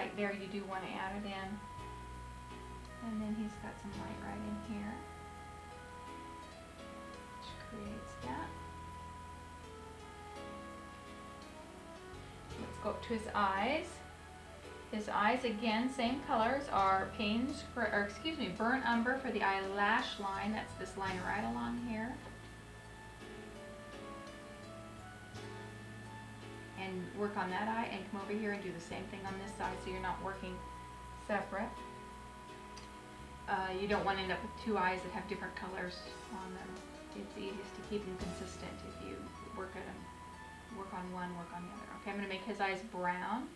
highlight there, you do want to add it in. And then he's got some light right in here, which creates that. Let's go up to his eyes. His eyes, again, same colors, are burnt umber for the eyelash line. That's this line right along here. And work on that eye and come over here and do the same thing on this side so you're not working separate. You don't want to end up with two eyes that have different colors on them. It's easiest to keep them consistent if you work at them. Work on one, work on the other. Okay, I'm going to make his eyes brown.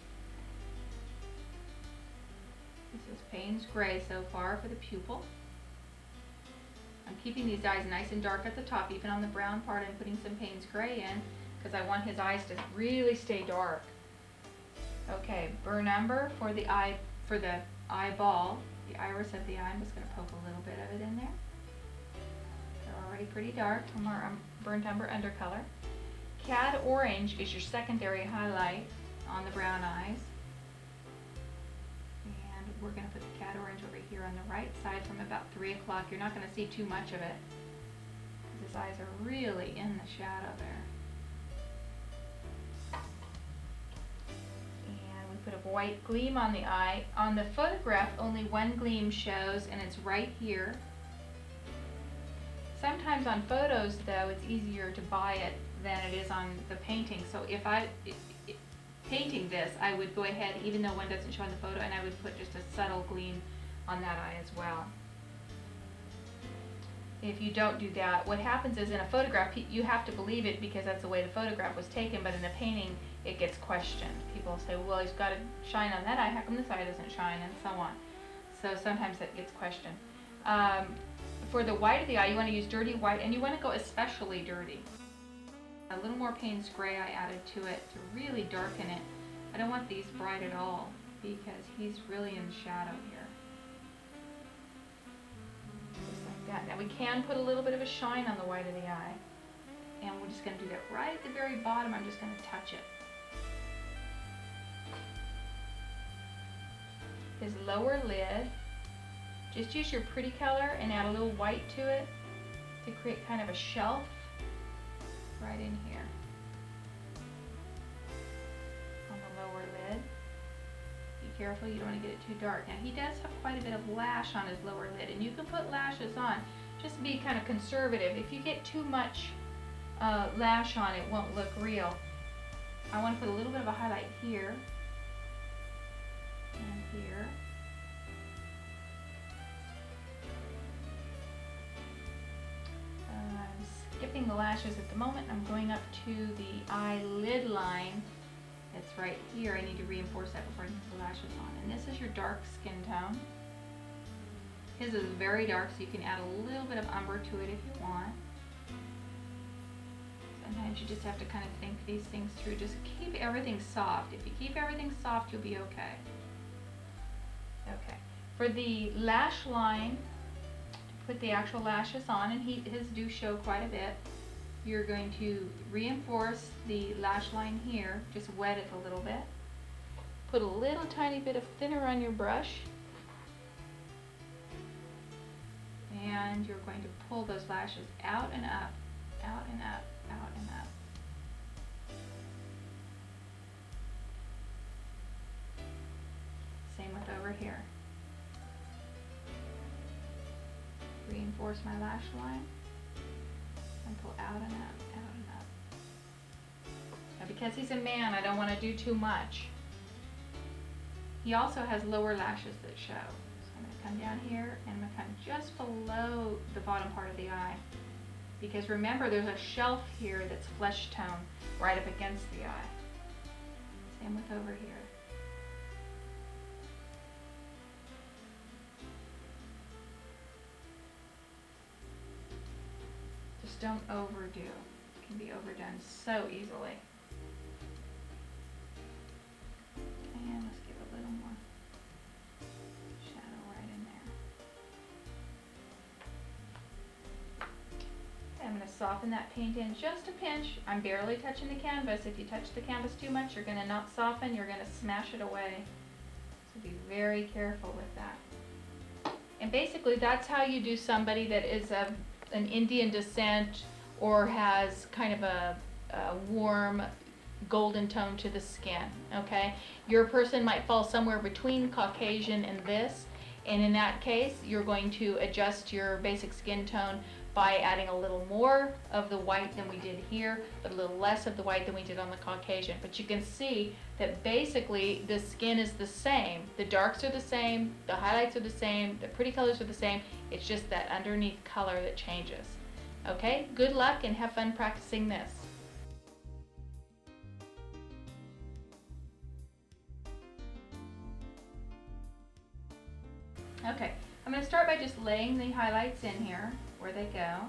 This is Payne's Gray so far for the pupil. I'm keeping these eyes nice and dark at the top, even on the brown part. I'm putting some Payne's Gray in because I want his eyes to really stay dark. Okay, burn umber for the eye, for the eyeball, the iris of the eye. I'm just going to poke a little bit of it in there. They're already pretty dark. More burnt umber undercolor. Cad orange is your secondary highlight on the brown eyes. And we're going to put the cad orange over here on the right side from about 3 o'clock. You're not going to see too much of it because his eyes are really in the shadow there. And we put a white gleam on the eye. On the photograph, only one gleam shows, and it's right here. Sometimes on photos, though, it's easier to buy it than it is on the painting. So if painting this, I would go ahead, even though one doesn't show in the photo, and I would put just a subtle gleam on that eye as well. If you don't do that, what happens is in a photograph, you have to believe it because that's the way the photograph was taken, but in the painting, it gets questioned. People say, well, he's got to shine on that eye, how come this eye doesn't shine, and so on. So sometimes that gets questioned. For the white of the eye, you want to use dirty white, and you want to go especially dirty. A little more Payne's Gray I added to it to really darken it. I don't want these bright at all because he's really in shadow here. Just like that. Now we can put a little bit of a shine on the white of the eye. And we're just going to do that right at the very bottom. I'm just going to touch it. His lower lid, just use your pretty color and add a little white to it to create kind of a shelf right in here on the lower lid. Be careful, you don't want to get it too dark. Now he does have quite a bit of lash on his lower lid, and you can put lashes on. Just be kind of conservative. If you get too much lash on, it won't look real. I want to put a little bit of a highlight here and here. Skipping the lashes at the moment. I'm going up to the eyelid line. It's right here. I need to reinforce that before I put the lashes on. And this is your dark skin tone. His is very dark, so you can add a little bit of umber to it if you want. Sometimes you just have to kind of think these things through. Just keep everything soft. If you keep everything soft, you'll be okay. Okay. For the lash line, put the actual lashes on, and his do show quite a bit. You're going to reinforce the lash line here, just wet it a little bit. Put a little tiny bit of thinner on your brush, and you're going to pull those lashes out and up, out and up, out and up. Same with over here. Reinforce my lash line and pull out and up, out and up. Now because he's a man, I don't want to do too much. He also has lower lashes that show. So I'm going to come down here and I'm going to come just below the bottom part of the eye. Because remember, there's a shelf here that's flesh tone right up against the eye. Same with over here. Don't overdo. It can be overdone so easily. And let's give a little more shadow right in there. Okay, I'm going to soften that paint in just a pinch. I'm barely touching the canvas. If you touch the canvas too much, you're going to not soften. You're going to smash it away. very careful with that. And basically that's how you do somebody that is an Indian descent or has kind of a warm golden tone to the skin, okay? Your person might fall somewhere between Caucasian and this, and in that case, you're going to adjust your basic skin tone by adding a little more of the white than we did here, but a little less of the white than we did on the Caucasian. But you can see that basically the skin is the same. The darks are the same, the highlights are the same, the pretty colors are the same. It's just that underneath color that changes. Okay, good luck and have fun practicing this. Okay, I'm going to start by just laying the highlights in here where they go.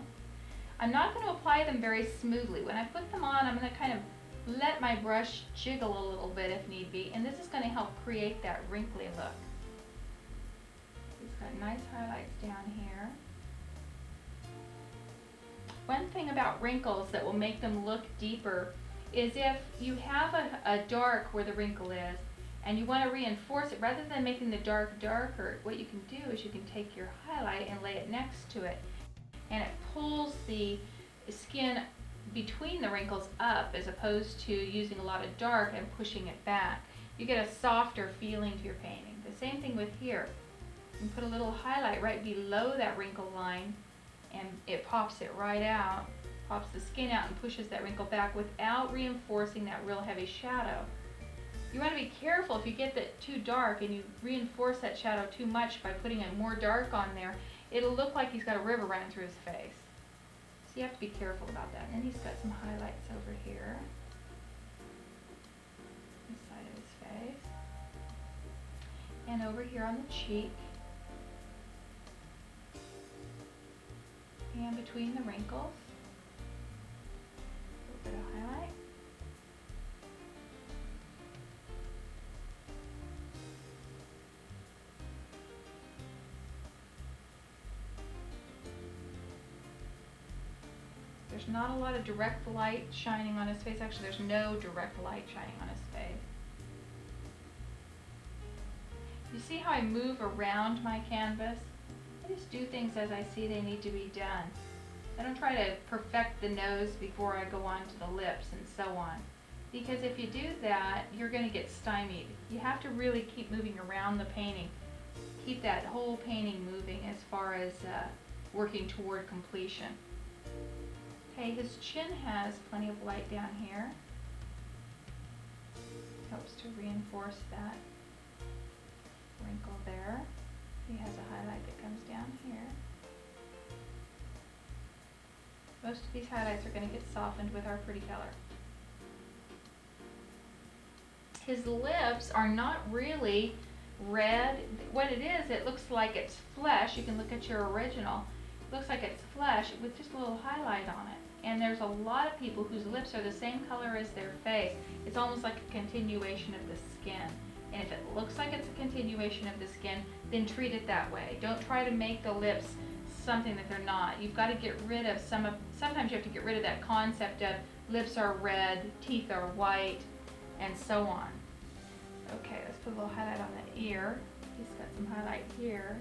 I'm not going to apply them very smoothly. When I put them on, I'm going to kind of let my brush jiggle a little bit if need be, and this is going to help create that wrinkly look. It's got nice highlights down here. One thing about wrinkles that will make them look deeper is if you have a dark where the wrinkle is, and you want to reinforce it, rather than making the dark darker, what you can do is you can take your highlight and lay it next to it, and it pulls the skin between the wrinkles up as opposed to using a lot of dark and pushing it back. You get a softer feeling to your painting. The same thing with here. You put a little highlight right below that wrinkle line and it pops it right out, pops the skin out and pushes that wrinkle back without reinforcing that real heavy shadow. You want to be careful if you get that too dark and you reinforce that shadow too much by putting a more dark on there, it'll look like he's got a river running through his face. So you have to be careful about that. And he's got some highlights over here, this side of his face, and over here on the cheek, and between the wrinkles, a little bit of highlight. There's not a lot of direct light shining on his face. Actually, there's no direct light shining on his face. You see how I move around my canvas? I just do things as I see they need to be done. I don't try to perfect the nose before I go on to the lips and so on. Because if you do that, you're going to get stymied. You have to really keep moving around the painting. Keep that whole painting moving as far as working toward completion. Okay, his chin has plenty of light down here. Helps to reinforce that wrinkle there. He has a highlight that comes down here. Most of these highlights are going to get softened with our pretty color. His lips are not really red. What it is, it looks like it's flesh. You can look at your original. It looks like it's flesh with just a little highlight on it. And there's a lot of people whose lips are the same color as their face. It's almost like a continuation of the skin. And if it looks like it's a continuation of the skin, then treat it that way. Don't try to make the lips something that they're not. You've got to get rid of sometimes you have to get rid of that concept of lips are red, teeth are white, and so on. Okay, let's put a little highlight on the ear. He's got some highlight here.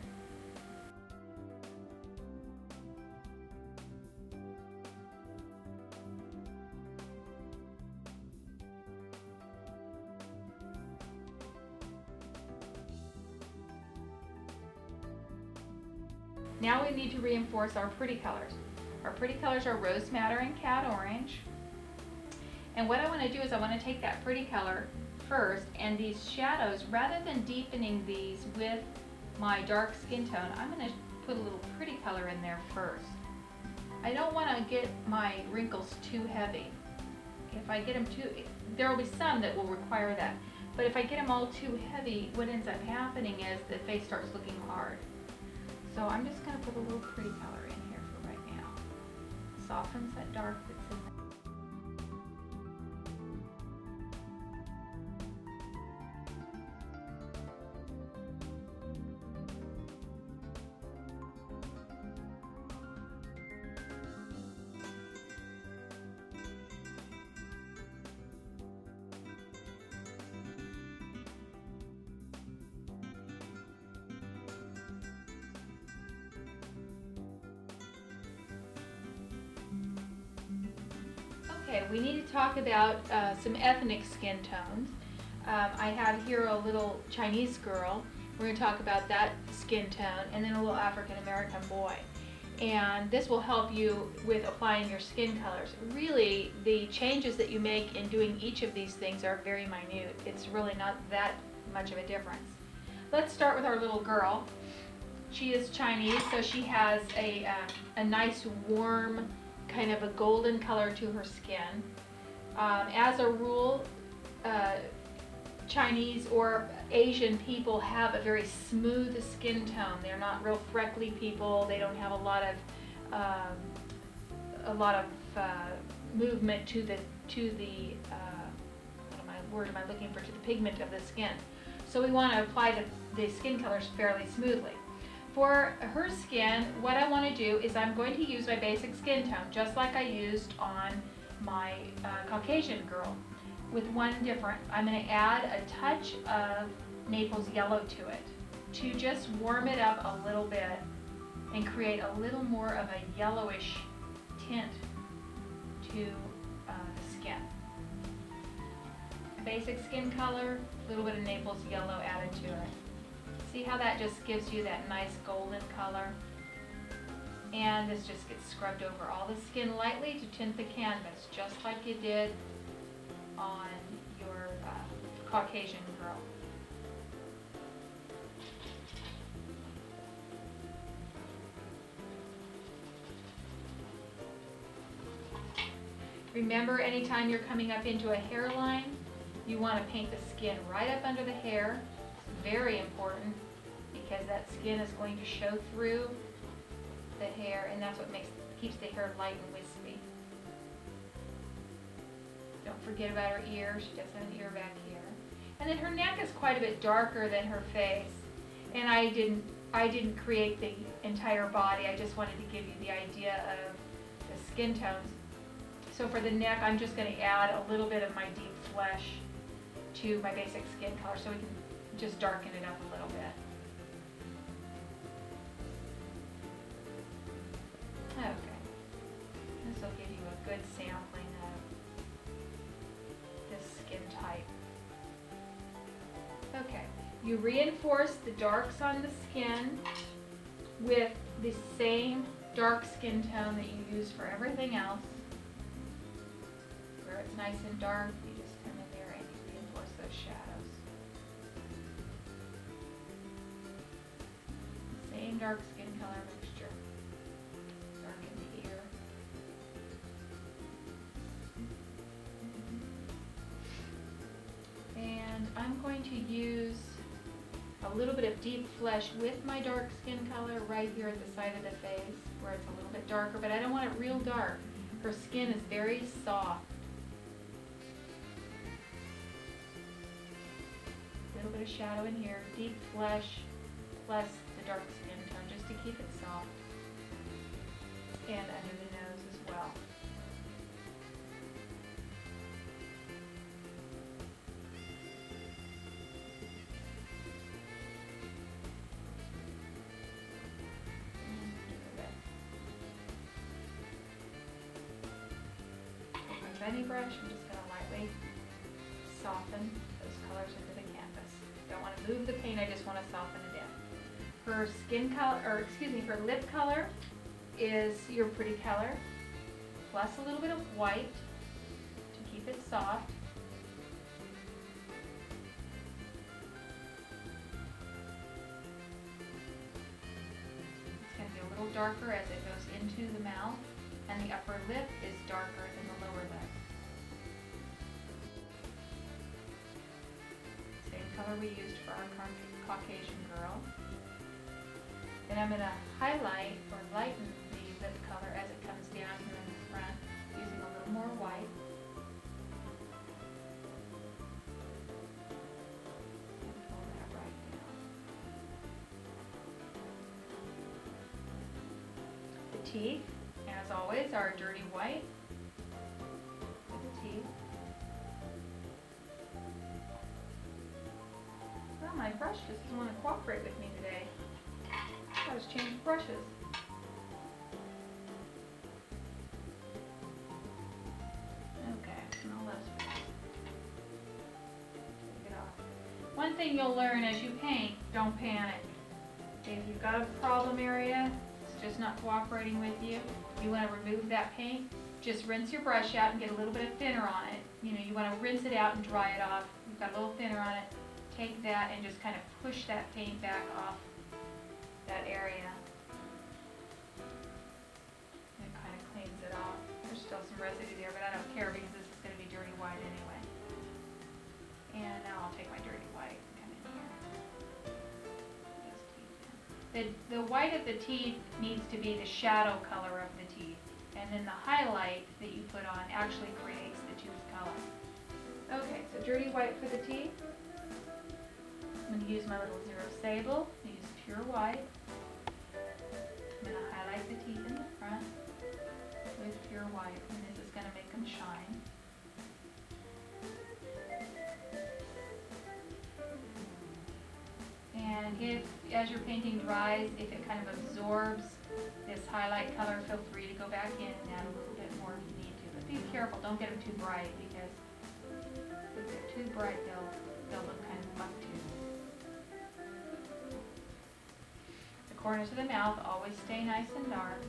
Now we need to reinforce our pretty colors. Our pretty colors are Rose Madder and Cad Orange. And what I want to do is I want to take that pretty color first, and these shadows, rather than deepening these with my dark skin tone, I'm going to put a little pretty color in there first. I don't want to get my wrinkles too heavy. If I get them too, there will be some that will require that. But if I get them all too heavy, what ends up happening is the face starts looking hard. So I'm just going to put a little pretty color in here for right now. Softens that dark that's in there. we need to talk about some ethnic skin tones. I have here a little Chinese girl. We're going to talk about that skin tone, and then a little African American boy. And this will help you with applying your skin colors. Really, the changes that you make in doing each of these things are very minute. It's really not that much of a difference. Let's start with our little girl. She is Chinese, so she has a nice warm, kind of a golden color to her skin. As a rule, Chinese or Asian people have a very smooth skin tone. They're not real freckly people. They don't have a lot of movement to the what am I looking for, to the pigment of the skin. So we want to apply the skin colors fairly smoothly. For her skin, what I want to do is I'm going to use my basic skin tone, just like I used on my Caucasian girl, with one different. I'm going to add a touch of Naples yellow to it to just warm it up a little bit and create a little more of a yellowish tint to the skin. Basic skin color, a little bit of Naples yellow added to it. See how that just gives you that nice golden color? And this just gets scrubbed over all the skin lightly to tint the canvas, just like you did on your Caucasian girl. Remember, anytime you're coming up into a hairline, you want to paint the skin right up under the hair. It's very important because that skin is going to show through the hair, and that's what keeps the hair light and wispy. Don't forget about her ear. She does have an ear back here. And then her neck is quite a bit darker than her face. And I didn't create the entire body. I just wanted to give you the idea of the skin tones. So for the neck, I'm just going to add a little bit of my deep flesh to my basic skin color so we can just darken it up a little bit. Okay. This will give you a good sampling of this skin type. Okay. You reinforce the darks on the skin with the same dark skin tone that you use for everything else. Where it's nice and dark, you just come in there and you reinforce those shadows. Same dark skin color mixture. Darken the ear. And I'm going to use a little bit of deep flesh with my dark skin color right here at the side of the face where it's a little bit darker, but I don't want it real dark. Her skin is very soft. A little bit of shadow in here, deep flesh plus the dark skin tone just to keep it soft. And under the nose as well. With my Benny brush, I'm just going to lightly soften those colors into the canvas. Don't want to move the paint, I just want to soften it in. Her skin color, or excuse me, her lip color is your pretty color, plus a little bit of white to keep it soft. It's going to be a little darker as it goes into the mouth, and the upper lip is darker than the lower lip. Same color we used for our Caucasian girl. Then I'm going to highlight or lighten the lip color as it comes down here in the front, using a little more white. And pull that right down. The teeth, as always, are a dirty white for the teeth. Well, my brush just doesn't want to cooperate with me today. I was changing brushes. Okay. one thing you'll learn as you paint, don't panic. If you've got a problem area, it's just not cooperating with you, you want to remove that paint, just rinse your brush out and get a little bit of thinner on it. You know, you want to rinse it out and dry it off. You've got a little thinner on it. Take that and just kind of push that paint back off that area. It kind of cleans it off. There's still some residue there, but I don't care because this is going to be dirty white anyway. And now I'll take my dirty white and come in here. Those teeth in. The white of the teeth needs to be the shadow color of the teeth. And then the highlight that you put on actually creates the tooth color. Okay, so dirty white for the teeth. I'm going to use my little Zero Sable. Use pure white. I'm going to highlight the teeth in the front with pure white, and this is going to make them shine. And if, as your painting dries, if it kind of absorbs this highlight color, feel free to go back in and add a little bit more if you need to. But be careful, don't get them too bright, because if they're too bright, they'll look kind of buck-toothed. The corners of the mouth always stay nice and dark.